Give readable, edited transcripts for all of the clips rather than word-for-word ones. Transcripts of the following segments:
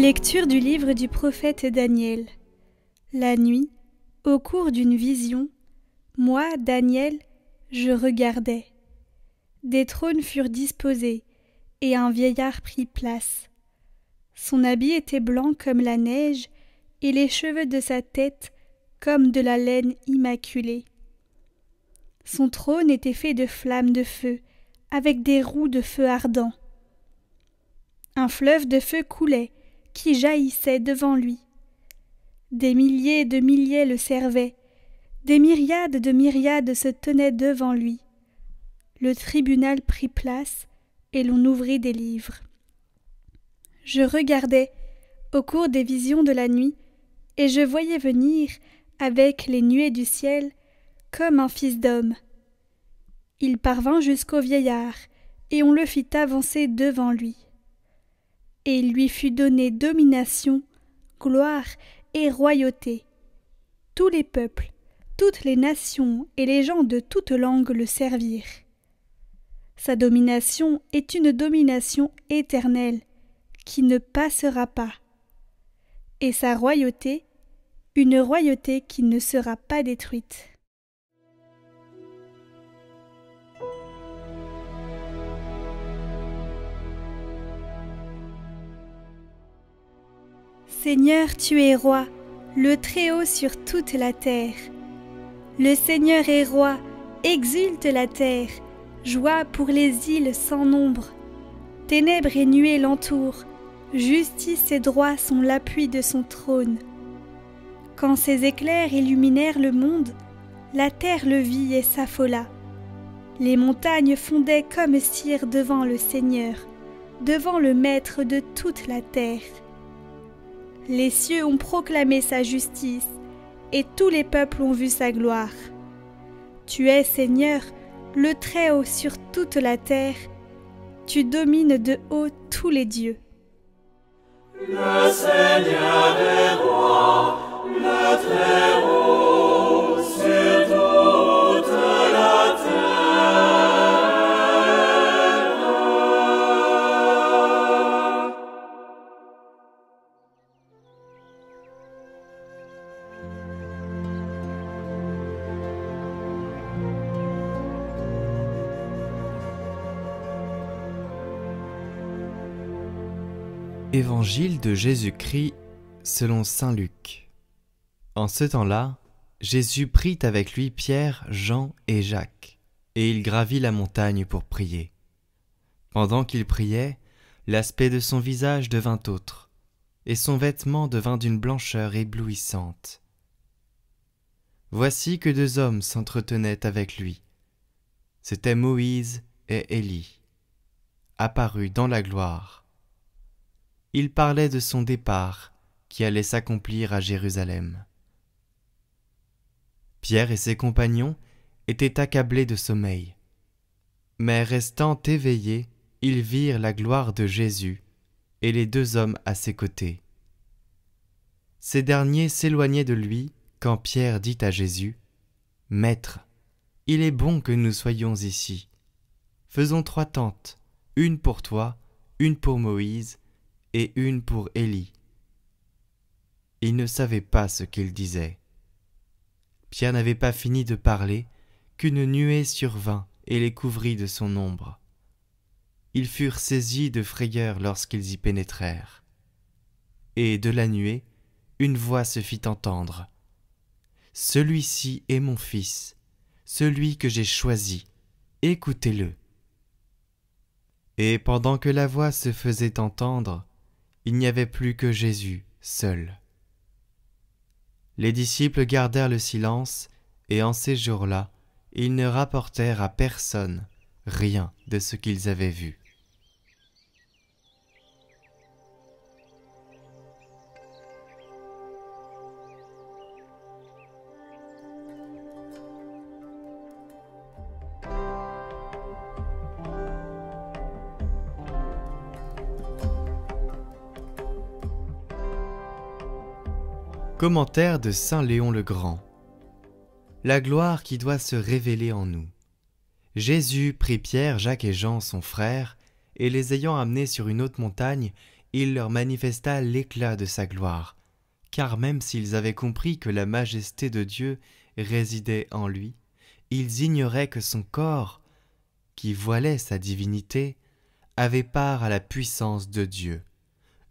Lecture du livre du prophète Daniel. La nuit, au cours d'une vision, moi, Daniel, je regardais. Des trônes furent disposés, et un vieillard prit place. Son habit était blanc comme la neige, et les cheveux de sa tête comme de la laine immaculée. Son trône était fait de flammes de feu, avec des roues de feu ardent. Un fleuve de feu coulait, qui jaillissait devant lui. Des milliers et de milliers le servaient, des myriades de myriades se tenaient devant lui. Le tribunal prit place, et l'on ouvrit des livres. Je regardais, au cours des visions de la nuit, et je voyais venir, avec les nuées du ciel, comme un fils d'homme. Il parvint jusqu'au vieillard, et on le fit avancer devant lui. Et il lui fut donné domination, gloire et royauté. Tous les peuples, toutes les nations et les gens de toutes langues le servirent. Sa domination est une domination éternelle, qui ne passera pas. Et sa royauté, une royauté qui ne sera pas détruite. Seigneur, tu es roi, le Très-Haut sur toute la terre. Le Seigneur est roi, exulte la terre, joie pour les îles sans nombre. Ténèbres et nuées l'entourent, justice et droit sont l'appui de son trône. Quand ses éclairs illuminèrent le monde, la terre le vit et s'affola. Les montagnes fondaient comme cire devant le Seigneur, devant le Maître de toute la terre. Les cieux ont proclamé sa justice, et tous les peuples ont vu sa gloire. Tu es, Seigneur, le Très-Haut sur toute la terre, tu domines de haut tous les dieux. Le Seigneur est roi, le Très-Haut sur toute la terre. Évangile de Jésus-Christ selon saint Luc. En ce temps-là, Jésus prit avec lui Pierre, Jean et Jacques, et il gravit la montagne pour prier. Pendant qu'il priait, l'aspect de son visage devint autre, et son vêtement devint d'une blancheur éblouissante. Voici que deux hommes s'entretenaient avec lui. C'étaient Moïse et Élie, apparus dans la gloire. Il parlait de son départ qui allait s'accomplir à Jérusalem. Pierre et ses compagnons étaient accablés de sommeil. Mais restant éveillés, ils virent la gloire de Jésus et les deux hommes à ses côtés. Ces derniers s'éloignaient de lui quand Pierre dit à Jésus : « Maître, il est bon que nous soyons ici. Faisons 3 tentes, une pour toi, une pour Moïse, et une pour Élie. » Il ne savait pas ce qu'il disait. Pierre n'avait pas fini de parler qu'une nuée survint et les couvrit de son ombre. Ils furent saisis de frayeur lorsqu'ils y pénétrèrent. Et de la nuée, une voix se fit entendre. « Celui-ci est mon fils, celui que j'ai choisi, écoutez-le. » Et pendant que la voix se faisait entendre, il n'y avait plus que Jésus seul. Les disciples gardèrent le silence, et en ces jours-là, ils ne rapportèrent à personne rien de ce qu'ils avaient vu. Commentaire de saint Léon le Grand. La gloire qui doit se révéler en nous. Jésus prit Pierre, Jacques et Jean, son frère, et les ayant amenés sur une haute montagne, il leur manifesta l'éclat de sa gloire, car même s'ils avaient compris que la majesté de Dieu résidait en lui, ils ignoraient que son corps, qui voilait sa divinité, avait part à la puissance de Dieu.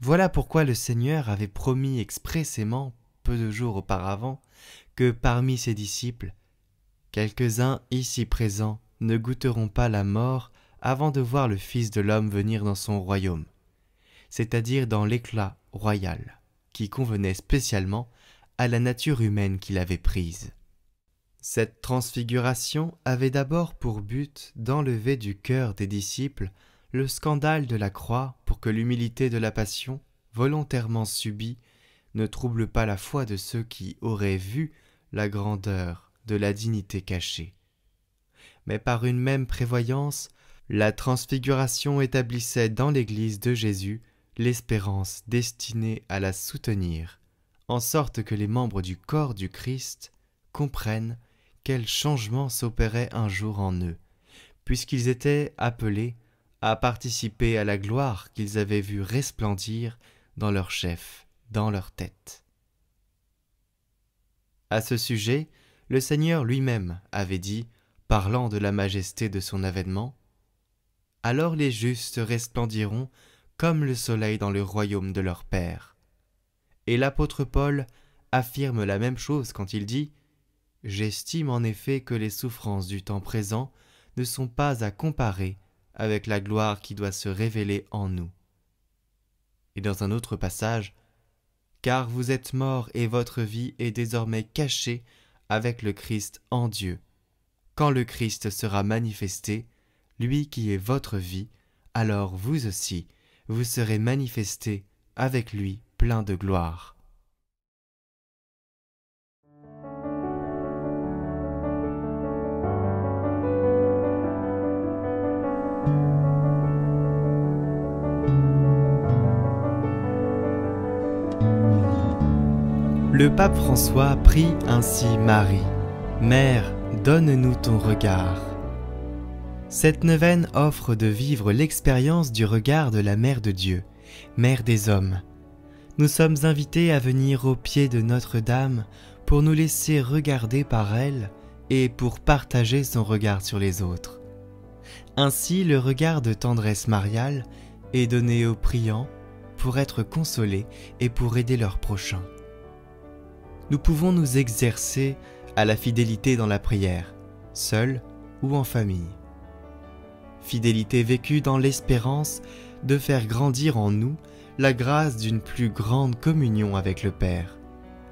Voilà pourquoi le Seigneur avait promis expressément, peu de jours auparavant, que parmi ses disciples, quelques-uns ici présents ne goûteront pas la mort avant de voir le Fils de l'homme venir dans son royaume, c'est-à-dire dans l'éclat royal, qui convenait spécialement à la nature humaine qu'il avait prise. Cette transfiguration avait d'abord pour but d'enlever du cœur des disciples le scandale de la croix pour que l'humilité de la passion, volontairement subie, ne trouble pas la foi de ceux qui auraient vu la grandeur de la dignité cachée. Mais par une même prévoyance, la transfiguration établissait dans l'Église de Jésus l'espérance destinée à la soutenir, en sorte que les membres du corps du Christ comprennent quel changement s'opérait un jour en eux, puisqu'ils étaient appelés à participer à la gloire qu'ils avaient vue resplendir dans leur chef, dans leur tête. À ce sujet, le Seigneur lui-même avait dit, parlant de la majesté de son avènement, « Alors les justes resplendiront comme le soleil dans le royaume de leur Père. » Et l'apôtre Paul affirme la même chose quand il dit « J'estime en effet que les souffrances du temps présent ne sont pas à comparer avec la gloire qui doit se révéler en nous. » Et dans un autre passage, « Car vous êtes morts et votre vie est désormais cachée avec le Christ en Dieu. Quand le Christ sera manifesté, lui qui est votre vie, alors vous aussi, vous serez manifestés avec lui plein de gloire. » Le pape François prie ainsi Marie, « Mère, donne-nous ton regard. » Cette neuvaine offre de vivre l'expérience du regard de la Mère de Dieu, Mère des hommes. Nous sommes invités à venir au pied de Notre-Dame pour nous laisser regarder par elle et pour partager son regard sur les autres. Ainsi, le regard de tendresse mariale est donné aux priants pour être consolés et pour aider leurs prochains. Nous pouvons nous exercer à la fidélité dans la prière, seul ou en famille. Fidélité vécue dans l'espérance de faire grandir en nous la grâce d'une plus grande communion avec le Père,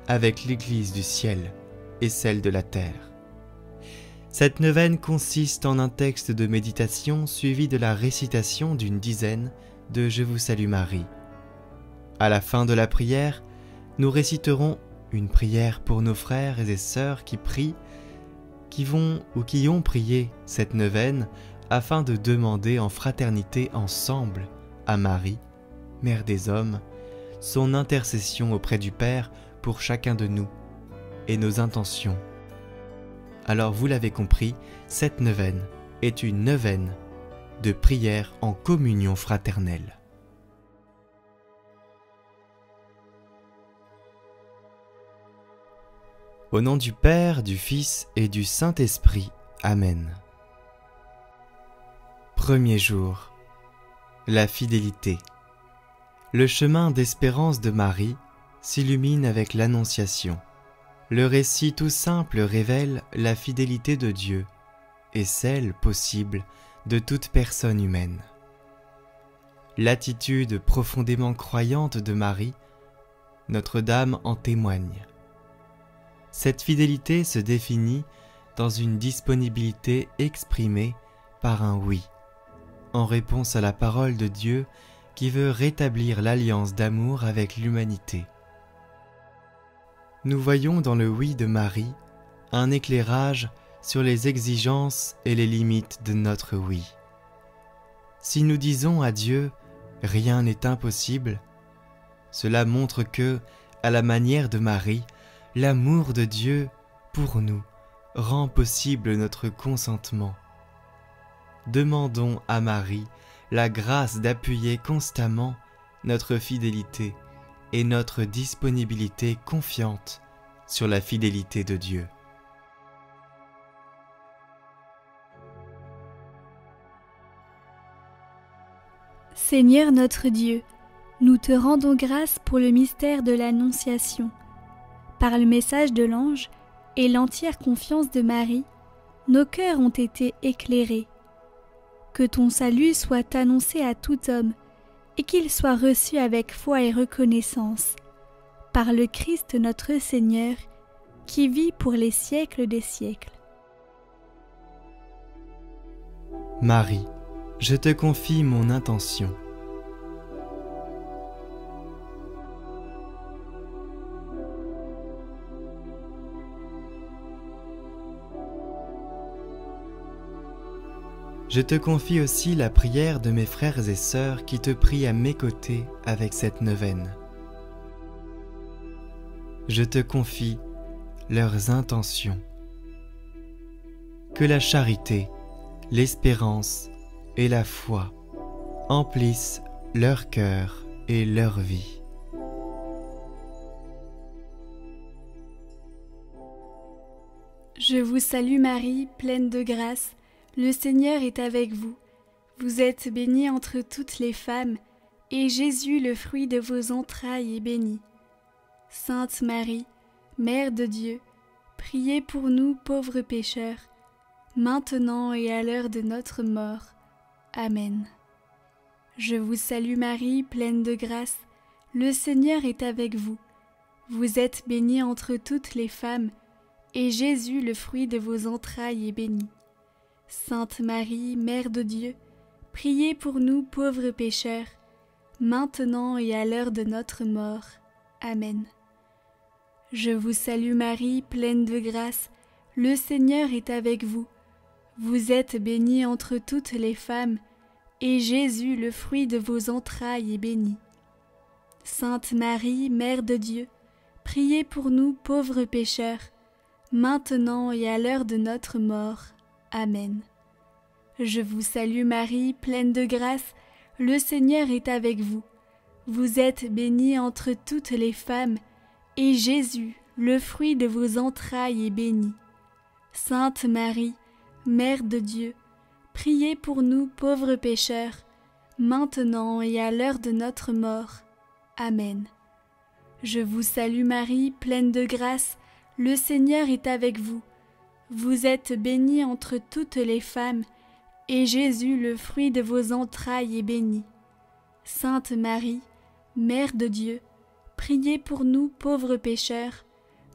avec l'Église du ciel et celle de la terre. Cette neuvaine consiste en un texte de méditation suivi de la récitation d'une dizaine de « Je vous salue Marie ». À la fin de la prière, nous réciterons une prière pour nos frères et sœurs qui prient, qui vont ou qui ont prié cette neuvaine afin de demander en fraternité ensemble à Marie, Mère des hommes, son intercession auprès du Père pour chacun de nous et nos intentions. Alors vous l'avez compris, cette neuvaine est une neuvaine de prière en communion fraternelle. Au nom du Père, du Fils et du Saint-Esprit. Amen. Premier jour. La fidélité. Le chemin d'espérance de Marie s'illumine avec l'Annonciation. Le récit tout simple révèle la fidélité de Dieu et celle possible de toute personne humaine. L'attitude profondément croyante de Marie, Notre-Dame en témoigne. Cette fidélité se définit dans une disponibilité exprimée par un oui, en réponse à la parole de Dieu qui veut rétablir l'alliance d'amour avec l'humanité. Nous voyons dans le oui de Marie un éclairage sur les exigences et les limites de notre oui. Si nous disons à Dieu « rien n'est impossible », cela montre que, à la manière de Marie, l'amour de Dieu pour nous rend possible notre consentement. Demandons à Marie la grâce d'appuyer constamment notre fidélité et notre disponibilité confiante sur la fidélité de Dieu. Seigneur notre Dieu, nous te rendons grâce pour le mystère de l'Annonciation. Par le message de l'ange et l'entière confiance de Marie, nos cœurs ont été éclairés. Que ton salut soit annoncé à tout homme et qu'il soit reçu avec foi et reconnaissance, par le Christ notre Seigneur, qui vit pour les siècles des siècles. Marie, je te confie mon intention. Je te confie aussi la prière de mes frères et sœurs qui te prient à mes côtés avec cette neuvaine. Je te confie leurs intentions. Que la charité, l'espérance et la foi emplissent leur cœur et leur vie. Je vous salue Marie, pleine de grâce. Le Seigneur est avec vous. Vous êtes bénie entre toutes les femmes, et Jésus, le fruit de vos entrailles, est béni. Sainte Marie, Mère de Dieu, priez pour nous pauvres pécheurs, maintenant et à l'heure de notre mort. Amen. Je vous salue Marie, pleine de grâce. Le Seigneur est avec vous. Vous êtes bénie entre toutes les femmes, et Jésus, le fruit de vos entrailles, est béni. Sainte Marie, Mère de Dieu, priez pour nous pauvres pécheurs, maintenant et à l'heure de notre mort. Amen. Je vous salue Marie, pleine de grâce, le Seigneur est avec vous. Vous êtes bénie entre toutes les femmes, et Jésus, le fruit de vos entrailles, est béni. Sainte Marie, Mère de Dieu, priez pour nous pauvres pécheurs, maintenant et à l'heure de notre mort. Amen. Je vous salue Marie, pleine de grâce, le Seigneur est avec vous. Vous êtes bénie entre toutes les femmes, et Jésus, le fruit de vos entrailles, est béni. Sainte Marie, Mère de Dieu, priez pour nous pauvres pécheurs, maintenant et à l'heure de notre mort. Amen. Je vous salue Marie, pleine de grâce, le Seigneur est avec vous. Vous êtes bénie entre toutes les femmes, et Jésus, le fruit de vos entrailles, est béni. Sainte Marie, Mère de Dieu, priez pour nous pauvres pécheurs,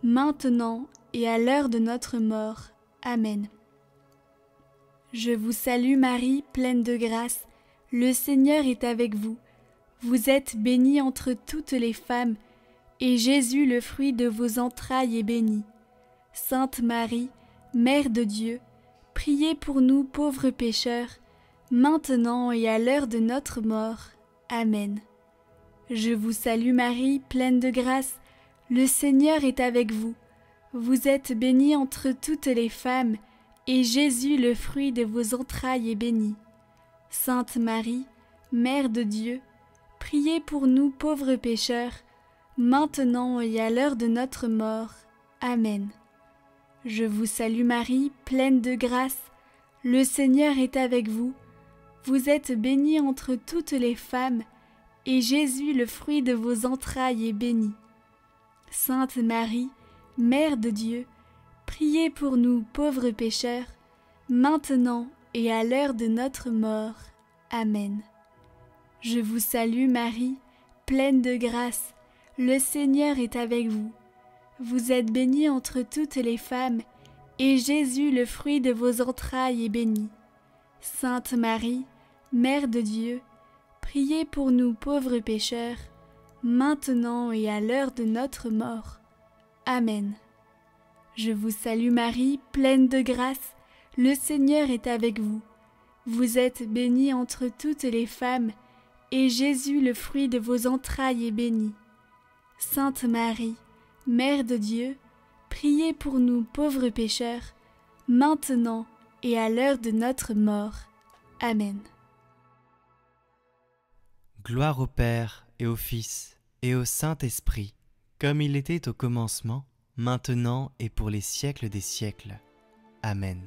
maintenant et à l'heure de notre mort. Amen. Je vous salue Marie, pleine de grâce, le Seigneur est avec vous. Vous êtes bénie entre toutes les femmes, et Jésus, le fruit de vos entrailles, est béni. Sainte Marie, Mère de Dieu, priez pour nous pauvres pécheurs, maintenant et à l'heure de notre mort. Amen. Je vous salue Marie, pleine de grâce, le Seigneur est avec vous. Vous êtes bénie entre toutes les femmes, et Jésus, le fruit de vos entrailles, est béni. Sainte Marie, Mère de Dieu, priez pour nous pauvres pécheurs, maintenant et à l'heure de notre mort. Amen. Je vous salue Marie, pleine de grâce, le Seigneur est avec vous. Vous êtes bénie entre toutes les femmes, et Jésus, le fruit de vos entrailles, est béni. Sainte Marie, Mère de Dieu, priez pour nous pauvres pécheurs, maintenant et à l'heure de notre mort. Amen. Je vous salue Marie, pleine de grâce, le Seigneur est avec vous. Vous êtes bénie entre toutes les femmes, et Jésus, le fruit de vos entrailles, est béni. Sainte Marie, Mère de Dieu, priez pour nous pauvres pécheurs, maintenant et à l'heure de notre mort. Amen. Je vous salue Marie, pleine de grâce, le Seigneur est avec vous. Vous êtes bénie entre toutes les femmes, et Jésus, le fruit de vos entrailles, est béni. Sainte Marie, Mère de Dieu, priez pour nous pauvres pécheurs, maintenant et à l'heure de notre mort. Amen. Gloire au Père et au Fils, et au Saint-Esprit, comme il était au commencement, maintenant et pour les siècles des siècles. Amen.